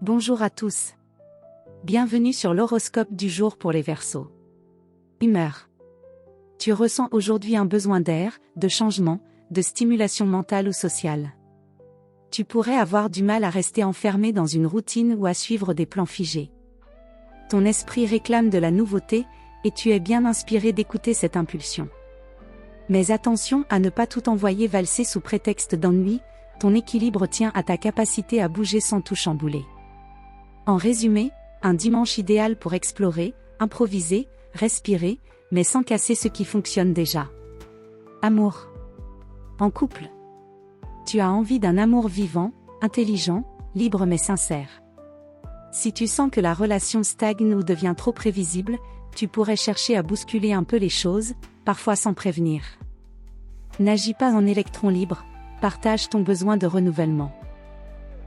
Bonjour à tous. Bienvenue sur l'horoscope du jour pour les Verseaux. Humeur. Tu ressens aujourd'hui un besoin d'air, de changement, de stimulation mentale ou sociale. Tu pourrais avoir du mal à rester enfermé dans une routine ou à suivre des plans figés. Ton esprit réclame de la nouveauté, et tu es bien inspiré d'écouter cette impulsion. Mais attention à ne pas tout envoyer valser sous prétexte d'ennui, ton équilibre tient à ta capacité à bouger sans tout chambouler. En résumé, un dimanche idéal pour explorer, improviser, respirer, mais sans casser ce qui fonctionne déjà. Amour. En couple. Tu as envie d'un amour vivant, intelligent, libre mais sincère. Si tu sens que la relation stagne ou devient trop prévisible, tu pourrais chercher à bousculer un peu les choses, parfois sans prévenir. N'agis pas en électron libre, partage ton besoin de renouvellement.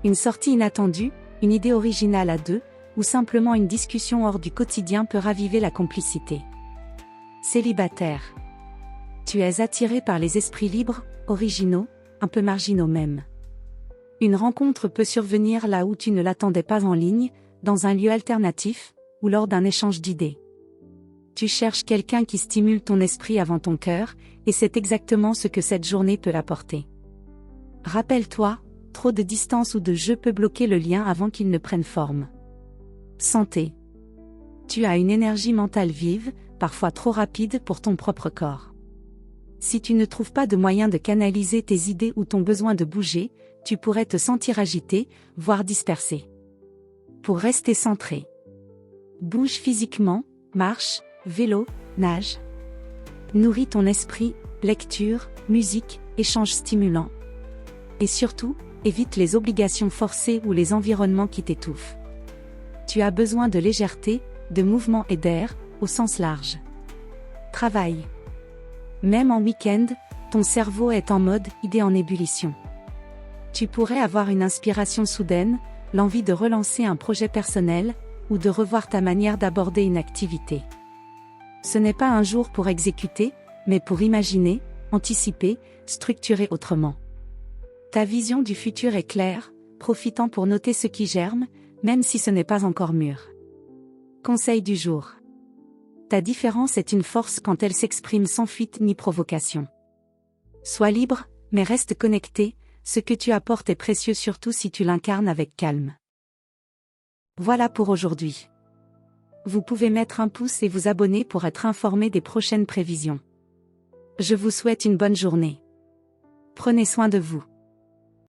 Une sortie inattendue, une idée originale à deux, ou simplement une discussion hors du quotidien peut raviver la complicité. Célibataire. Tu es attiré par les esprits libres, originaux, un peu marginaux même. Une rencontre peut survenir là où tu ne l'attendais pas en ligne, dans un lieu alternatif, ou lors d'un échange d'idées. Tu cherches quelqu'un qui stimule ton esprit avant ton cœur, et c'est exactement ce que cette journée peut apporter. Rappelle-toi, trop de distance ou de jeu peut bloquer le lien avant qu'il ne prenne forme. Santé. Tu as une énergie mentale vive, parfois trop rapide pour ton propre corps. Si tu ne trouves pas de moyen de canaliser tes idées ou ton besoin de bouger, tu pourrais te sentir agité, voire dispersé. Pour rester centré. Bouge physiquement, marche, vélo, nage. Nourris ton esprit, lecture, musique, échanges stimulants. Et surtout, évite les obligations forcées ou les environnements qui t'étouffent. Tu as besoin de légèreté, de mouvement et d'air, au sens large. Travail. Même en week-end, ton cerveau est en mode idée en ébullition. Tu pourrais avoir une inspiration soudaine, l'envie de relancer un projet personnel, ou de revoir ta manière d'aborder une activité. Ce n'est pas un jour pour exécuter, mais pour imaginer, anticiper, structurer autrement. Ta vision du futur est claire, profitant pour noter ce qui germe, même si ce n'est pas encore mûr. Conseil du jour. Ta différence est une force quand elle s'exprime sans fuite ni provocation. Sois libre, mais reste connecté, ce que tu apportes est précieux surtout si tu l'incarnes avec calme. Voilà pour aujourd'hui. Vous pouvez mettre un pouce et vous abonner pour être informé des prochaines prévisions. Je vous souhaite une bonne journée. Prenez soin de vous.